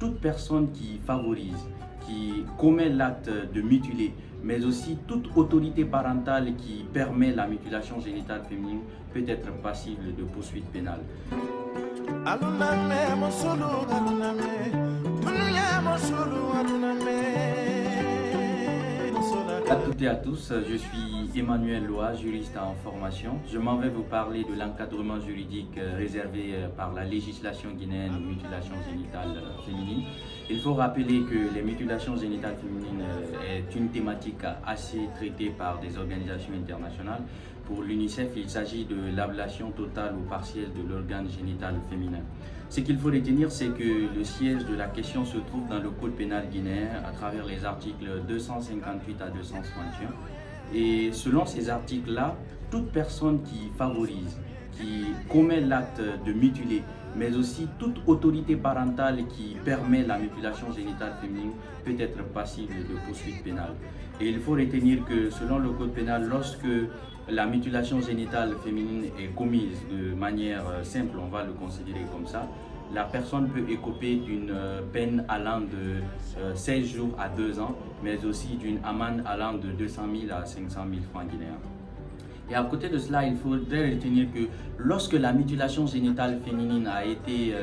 toute personne qui favorise, qui commet l'acte de mutiler, mais aussi toute autorité parentale qui permet la mutilation génitale féminine peut être passible de poursuites pénales. À toutes et à tous, je suis Emmanuel Loa, juriste en formation. Je m'en vais vous parler de l'encadrement juridique réservé par la législation guinéenne aux mutilations génitales féminines. Il faut rappeler que les mutilations génitales féminines est une thématique assez traitée par des organisations internationales. Pour l'UNICEF, il s'agit de l'ablation totale ou partielle de l'organe génital féminin. Ce qu'il faut retenir, c'est que le siège de la question se trouve dans le Code pénal guinéen à travers les articles 258 à 261. Et selon ces articles-là, toute personne qui favorise, qui commet l'acte de mutiler, mais aussi toute autorité parentale qui permet la mutilation génitale féminine peut être passible de poursuites pénales. Et il faut retenir que selon le Code pénal, lorsque la mutilation génitale féminine est commise de manière simple, on va le considérer comme ça, la personne peut écoper d'une peine allant de 16 jours à 2 ans, mais aussi d'une amende allant de 200 000 à 500 000 francs guinéens. Et à côté de cela, il faudrait retenir que lorsque la mutilation génitale féminine a été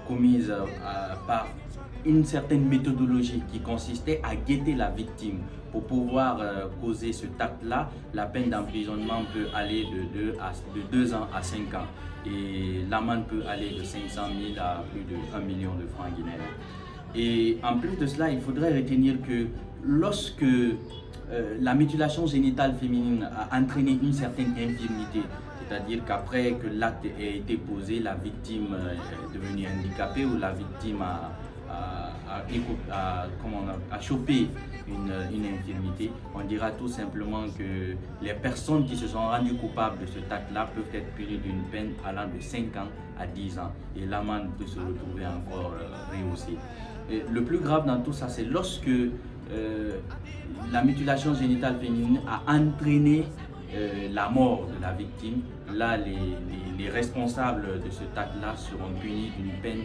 commise par une certaine méthodologie qui consistait à guetter la victime pour pouvoir causer ce acte-là, la peine d'emprisonnement peut aller de 2 ans à 5 ans et l'amende peut aller de 500 000 à plus de 1 million de francs guinéens. Et en plus de cela, il faudrait retenir que lorsque la mutilation génitale féminine a entraîné une certaine infirmité, c'est-à-dire qu'après que l'acte ait été posé, la victime est devenue handicapée ou la victime a chopé une infirmité, on dira tout simplement que les personnes qui se sont rendues coupables de cet acte-là peuvent être punies d'une peine allant de 5 ans à 10 ans et l'amende peut se retrouver encore rehaussée. Et le plus grave dans tout ça, c'est lorsque la mutilation génitale féminine a entraîné la mort de la victime. Là, les responsables de ce acte-là seront punis d'une peine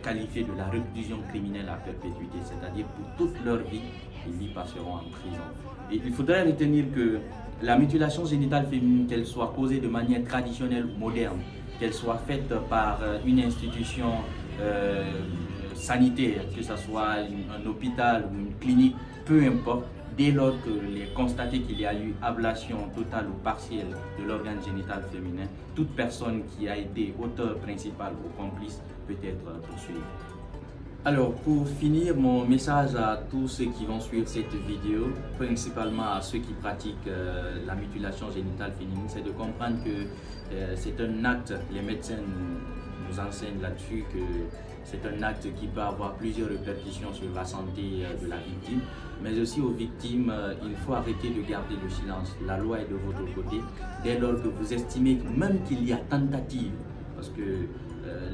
qualifiée de la réclusion criminelle à perpétuité, c'est-à-dire pour toute leur vie, ils y passeront en prison. Et il faudrait retenir que la mutilation génitale féminine, qu'elle soit causée de manière traditionnelle ou moderne, qu'elle soit faite par une institution sanitaire, que ce soit un hôpital ou une clinique, peu importe, dès lors qu'il est constaté qu'il y a eu ablation totale ou partielle de l'organe génital féminin, toute personne qui a été auteur principal ou complice peut être poursuivie. Alors, pour finir, mon message à tous ceux qui vont suivre cette vidéo, principalement à ceux qui pratiquent la mutilation génitale féminine, c'est de comprendre que c'est un acte, les médecins nous enseignent là-dessus que c'est un acte qui peut avoir plusieurs répercussions sur la santé de la victime, mais aussi aux victimes, il faut arrêter de garder le silence. La loi est de votre côté. Dès lors que vous estimez même qu'il y a tentative, parce que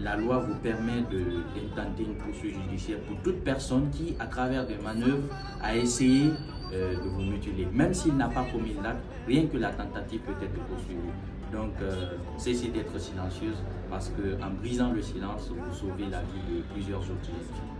la loi vous permet d'intenter une poursuite judiciaire pour toute personne qui, à travers des manœuvres, a essayé de vous mutiler. Même s'il n'a pas commis l'acte, rien que la tentative peut être poursuivie. Donc, cessez d'être silencieuse parce qu'en brisant le silence, vous sauvez la vie de plusieurs autres victimes.